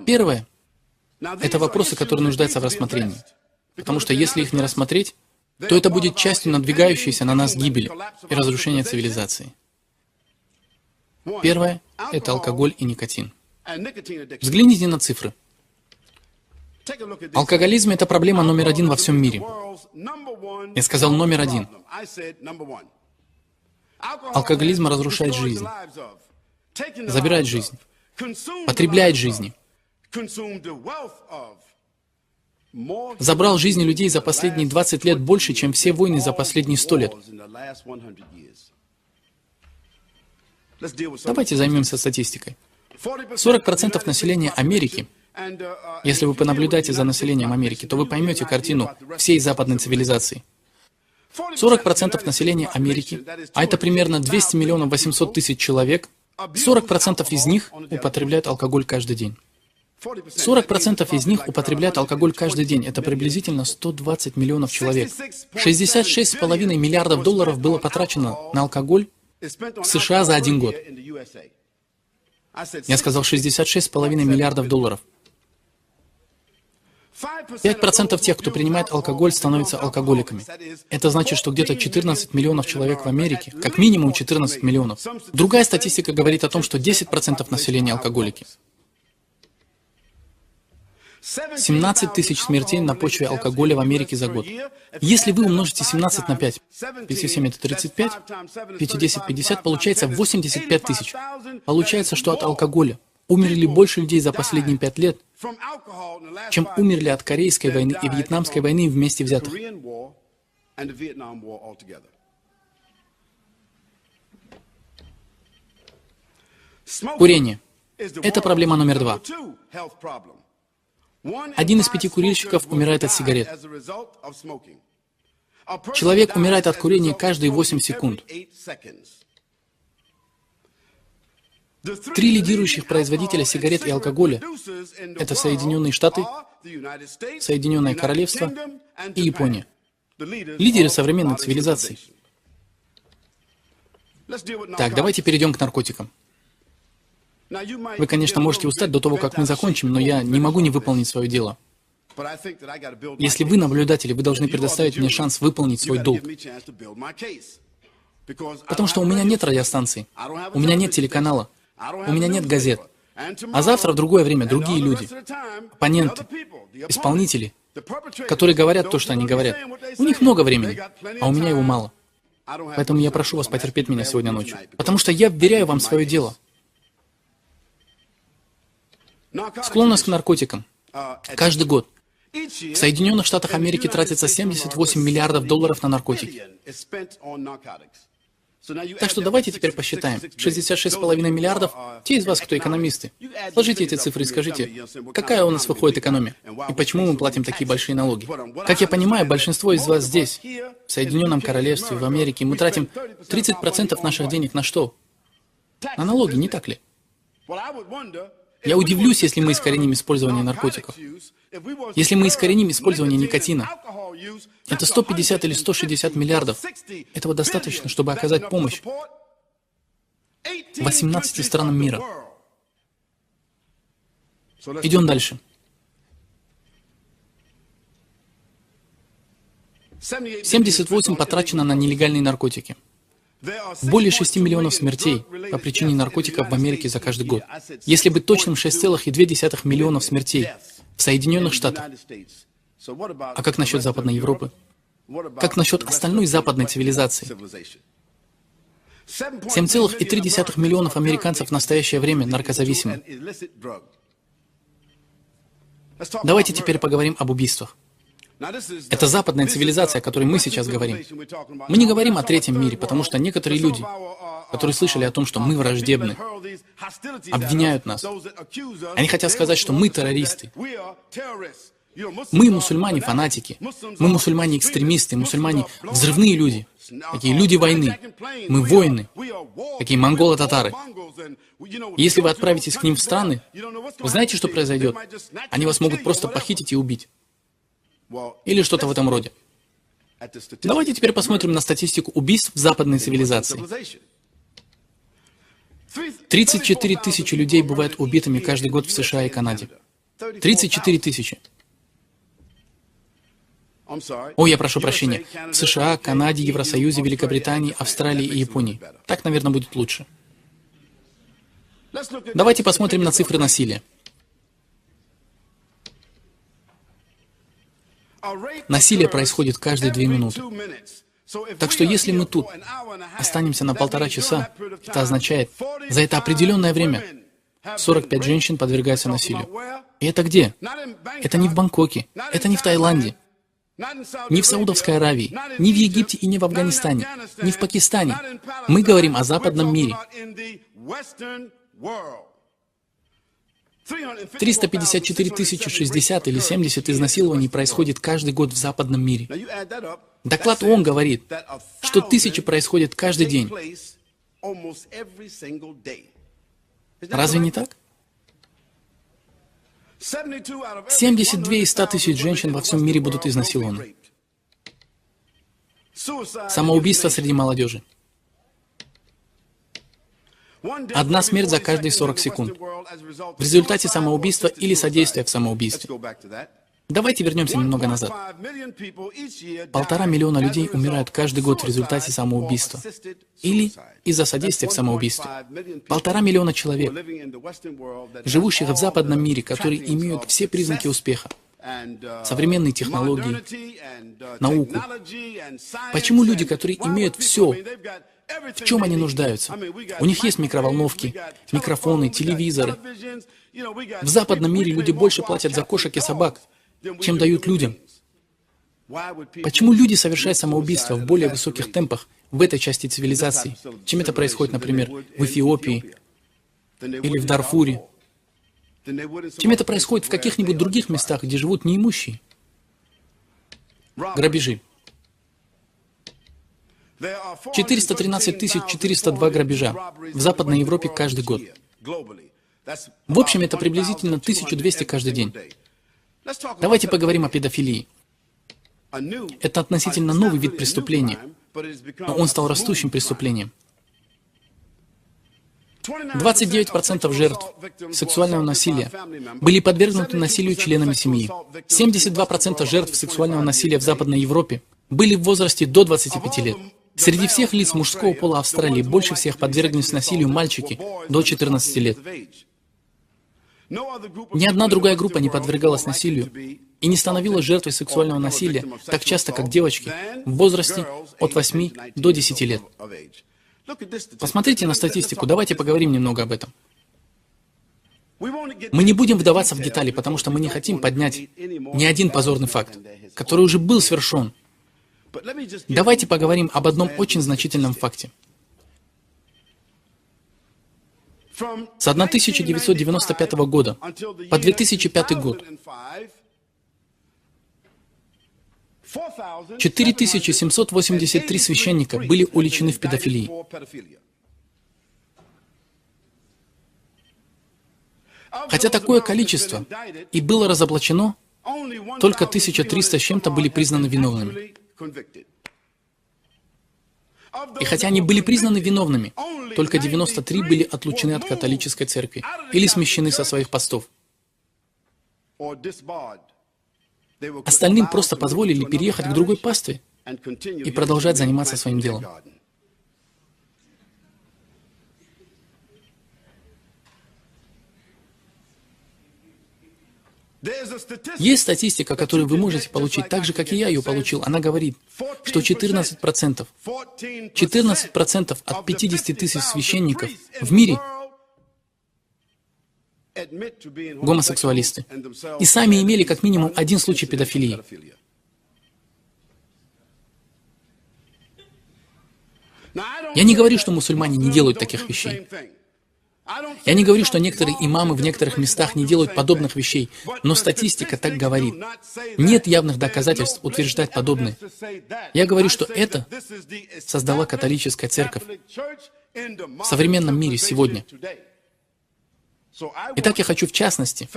Первое – это вопросы, которые нуждаются в рассмотрении. Потому что если их не рассмотреть, то это будет частью надвигающейся на нас гибели и разрушения цивилизации. Первое – это алкоголь и никотин. Взгляните на цифры. Алкоголизм – это проблема номер один во всем мире. Я сказал номер один. Алкоголизм разрушает жизнь, забирает жизнь, потребляет жизни. Забрал жизни людей за последние 20 лет больше, чем все войны за последние 100 лет. Давайте займемся статистикой. 40% населения Америки, если вы понаблюдаете за населением Америки, то вы поймете картину всей западной цивилизации. 40% населения Америки, а это примерно 200 миллионов 800 тысяч человек, 40% из них употребляют алкоголь каждый день. 40% из них употребляют алкоголь каждый день. Это приблизительно 120 миллионов человек. 66,5 миллиардов долларов было потрачено на алкоголь в США за один год. Я сказал 66,5 миллиардов долларов. 5% тех, кто принимает алкоголь, становятся алкоголиками. Это значит, что где-то 14 миллионов человек в Америке, как минимум 14 миллионов. Другая статистика говорит о том, что 10% населения алкоголики. 17 тысяч смертей на почве алкоголя в Америке за год. Если вы умножите 17 на 5, 5 и 7 это 35, 5 и 10 50, получается 85 тысяч. Получается, что от алкоголя умерли больше людей за последние 5 лет, чем умерли от Корейской войны и Вьетнамской войны вместе взятых. Курение. Это проблема номер 2. 1 из 5 курильщиков умирает от сигарет. Человек умирает от курения каждые 8 секунд. 3 лидирующих производителя сигарет и алкоголя – это Соединенные Штаты, Соединенное Королевство и Япония. Лидеры современной цивилизации. Так, давайте перейдем к наркотикам. Вы, конечно, можете устать до того, как мы закончим, но я не могу не выполнить свое дело. Если вы наблюдатели, вы должны предоставить мне шанс выполнить свой долг. Потому что у меня нет радиостанции, у меня нет телеканала, у меня нет газет. А завтра в другое время другие люди, оппоненты, исполнители, которые говорят то, что они говорят. У них много времени, а у меня его мало. Поэтому я прошу вас потерпеть меня сегодня ночью. Потому что я вверяю вам свое дело. Склонность к наркотикам. Каждый год в Соединенных Штатах Америки тратится 78 миллиардов долларов на наркотики. Так что давайте теперь посчитаем. 66,5 миллиардов. Те из вас, кто экономисты, сложите эти цифры и скажите, какая у нас выходит экономия, и почему мы платим такие большие налоги. Как я понимаю, большинство из вас здесь, в Соединенном Королевстве, в Америке, мы тратим 30% наших денег на что? На налоги, не так ли? Я удивлюсь, если мы искореним использование наркотиков. Если мы искореним использование никотина, это 150 или 160 миллиардов. Этого достаточно, чтобы оказать помощь 18 странам мира. Идем дальше. 78 потрачено на нелегальные наркотики. Более 6 миллионов смертей по причине наркотиков в Америке за каждый год. Если быть точным, 6,2 миллионов смертей в Соединенных Штатах. А как насчет Западной Европы? Как насчет остальной западной цивилизации? 7,3 миллионов американцев в настоящее время наркозависимы. Давайте теперь поговорим об убийствах. Это западная цивилизация, о которой мы сейчас говорим. Мы не говорим о третьем мире, потому что некоторые люди, которые слышали о том, что мы враждебны, обвиняют нас. Они хотят сказать, что мы террористы. Мы мусульмане-фанатики. Мы мусульмане-экстремисты, мусульмане взрывные люди. Такие люди войны. Мы воины. Такие монголо-татары. Если вы отправитесь к ним в страны, вы знаете, что произойдет? Они вас могут просто похитить и убить. Или что-то в этом роде. Давайте теперь посмотрим на статистику убийств в западной цивилизации. 34 тысячи людей бывают убитыми каждый год в США и Канаде. 34 тысячи. О, я прошу прощения. В США, Канаде, Евросоюзе, Великобритании, Австралии и Японии. Так, наверное, будет лучше. Давайте посмотрим на цифры насилия. Насилие происходит каждые 2 минуты. Так что если мы тут останемся на 1,5 часа, это означает, за это определенное время 45 женщин подвергаются насилию. И это где? Это не в Бангкоке, это не в Таиланде, не в Саудовской Аравии, не в Египте и не в Афганистане, не в Пакистане. Мы говорим о западном мире. 354 060 или 70 изнасилований происходит каждый год в западном мире. Доклад ООН говорит, что 1000 происходят каждый день. Разве не так? 72 из 100 тысяч женщин во всем мире будут изнасилованы. Самоубийство среди молодежи. 1 смерть за каждые 40 секунд. В результате самоубийства или содействия в самоубийстве. Давайте вернемся немного назад. 1,5 миллиона людей умирают каждый год в результате самоубийства или из-за содействия в самоубийстве. 1,5 миллиона человек, живущих в западном мире, которые имеют все признаки успеха. Современные технологии, науку. Почему люди, которые имеют все, в чем они нуждаются? У них есть микроволновки, микрофоны, телевизоры. В западном мире люди больше платят за кошек и собак, чем дают людям. Почему люди совершают самоубийство в более высоких темпах в этой части цивилизации, чем это происходит, например, в Эфиопии или в Дарфуре? Чем это происходит в каких-нибудь других местах, где живут неимущие? Грабежи. 413 402 грабежа в Западной Европе каждый год. В общем, это приблизительно 1200 каждый день. Давайте поговорим о педофилии. Это относительно новый вид преступления, но он стал растущим преступлением. 29% жертв сексуального насилия были подвергнуты насилию членами семьи. 72% жертв сексуального насилия в Западной Европе были в возрасте до 25 лет. Среди всех лиц мужского пола Австралии больше всех подверглись насилию мальчики до 14 лет. Ни одна другая группа не подвергалась насилию и не становилась жертвой сексуального насилия так часто, как девочки в возрасте от 8 до 10 лет. Посмотрите на статистику, давайте поговорим немного об этом. Мы не будем вдаваться в детали, потому что мы не хотим поднять ни один позорный факт, который уже был совершен. Давайте поговорим об одном очень значительном факте. С 1995 года по 2005 год 4783 священника были уличены в педофилии. Хотя такое количество и было разоблачено, только 1300 с чем-то были признаны виновными. И хотя они были признаны виновными, только 93 были отлучены от католической церкви или смещены со своих постов. Остальным просто позволили переехать к другой пастве и продолжать заниматься своим делом. Есть статистика, которую вы можете получить так же, как и я ее получил. Она говорит, что 14% от 50 тысяч священников в мире гомосексуалисты. И сами имели как минимум один случай педофилии. Я не говорю, что мусульмане не делают таких вещей. Я не говорю, что некоторые имамы в некоторых местах не делают подобных вещей, но статистика так говорит. Нет явных доказательств утверждать подобное. Я говорю, что это создала католическая церковь в современном мире сегодня. Итак, я хочу в частности.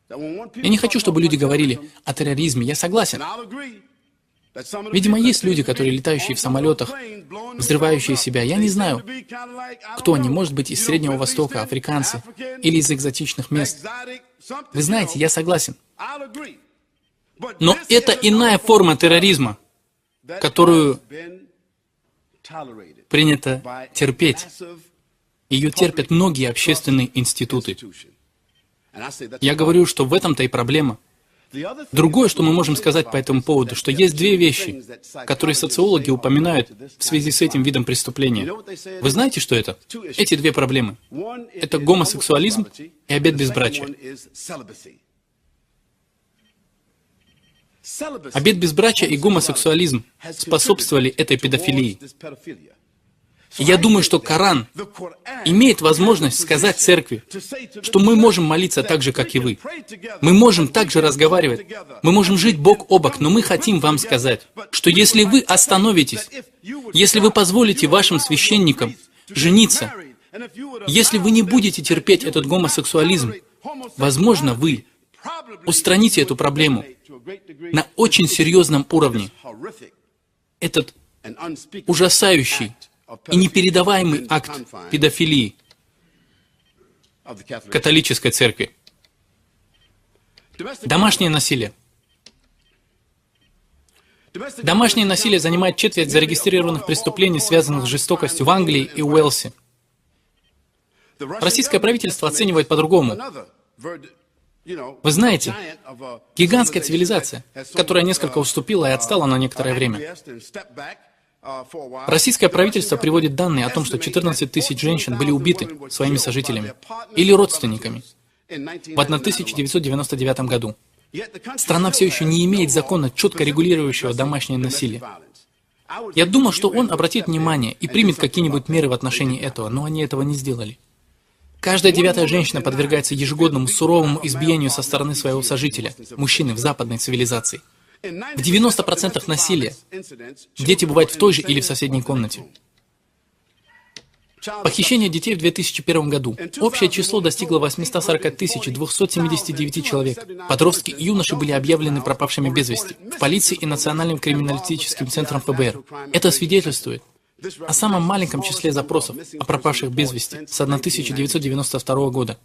Я не хочу, чтобы люди говорили о терроризме. Я согласен. Видимо, есть люди, которые летающие в самолетах, взрывающие себя. Я не знаю, кто они. Может быть, из Среднего Востока, африканцы или из экзотичных мест. Вы знаете, я согласен. Но это иная форма терроризма, которую принято терпеть. Ее терпят многие общественные институты. Я говорю, что в этом-то и проблема. Другое, что мы можем сказать по этому поводу, что есть две вещи, которые социологи упоминают в связи с этим видом преступления. Вы знаете, что это? Эти две проблемы. Это гомосексуализм и обет безбрачия. Обет безбрачия и гомосексуализм способствовали этой педофилии. И я думаю, что Коран имеет возможность сказать церкви, что мы можем молиться так же, как и вы. Мы можем также разговаривать. Мы можем жить бок о бок, но мы хотим вам сказать, что если вы остановитесь, если вы позволите вашим священникам жениться, если вы не будете терпеть этот гомосексуализм, возможно, вы устраните эту проблему на очень серьезном уровне. Этот ужасающий и непередаваемый акт педофилии католической церкви. Домашнее насилие. Домашнее насилие занимает четверть зарегистрированных преступлений, связанных с жестокостью в Англии и Уэльсе. Российское правительство оценивает по-другому. Вы знаете, гигантская цивилизация, которая несколько уступила и отстала на некоторое время. Российское правительство приводит данные о том, что 14 тысяч женщин были убиты своими сожителями или родственниками в 1999 году. Страна все еще не имеет закона, четко регулирующего домашнее насилие. Я думал, что он обратит внимание и примет какие-нибудь меры в отношении этого, но они этого не сделали. Каждая 9-я женщина подвергается ежегодному суровому избиению со стороны своего сожителя, мужчины в западной цивилизации. В 90% насилия дети бывают в той же или в соседней комнате. Похищение детей в 2001 году. Общее число достигло 840 279 человек. Подростки и юноши были объявлены пропавшими без вести в полиции и Национальным криминалистическим центром ФБР. Это свидетельствует о самом маленьком числе запросов о пропавших без вести с 1992 года.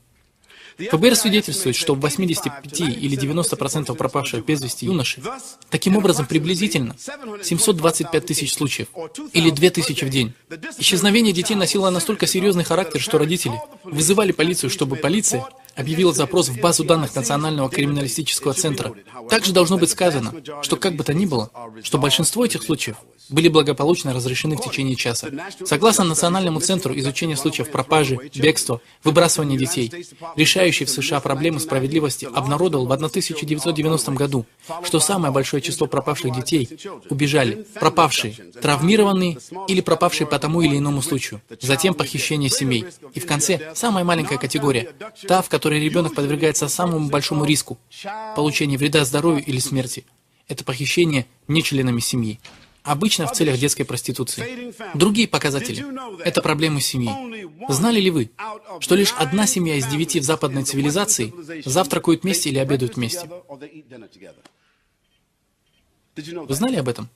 ФБР свидетельствует, что в 85 или 90% пропавших без вести юношей, таким образом приблизительно 725 тысяч случаев, или 2000 в день. Исчезновение детей носило настолько серьезный характер, что родители вызывали полицию, чтобы полиция объявила запрос в базу данных Национального криминалистического центра. Также должно быть сказано, что как бы то ни было, что большинство этих случаев были благополучно разрешены в течение часа. Согласно Национальному центру изучения случаев пропажи, бегства, выбрасывания детей, решающий в США проблемы справедливости обнародовал в 1990 году, что самое большое число пропавших детей убежали пропавшие, травмированные или пропавшие по тому или иному случаю, затем похищение семей. И в конце самая маленькая категория, та, в которой ребенок подвергается самому большому риску получения вреда здоровью или смерти. Это похищение не членами семьи. Обычно в целях детской проституции. Другие показатели – это проблемы семьи. Знали ли вы, что лишь одна семья из 9 в западной цивилизации завтракают вместе или обедают вместе? Вы знали об этом?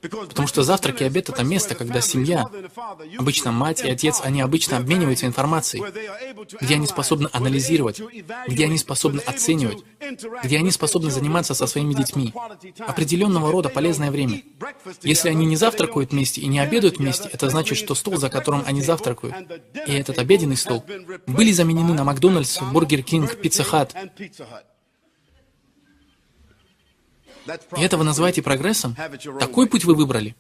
Потому что завтрак и обед – это место, когда семья, обычно мать и отец, они обычно обмениваются информацией, где они способны анализировать, где они способны оценивать, где они способны заниматься со своими детьми. Определенного рода полезное время. Если они не завтракают вместе и не обедают вместе, это значит, что стол, за которым они завтракают, и этот обеденный стол, были заменены на Макдональдс, Бургер Кинг, Пицца Хат. И это вы называете прогрессом? Такой путь вы выбрали?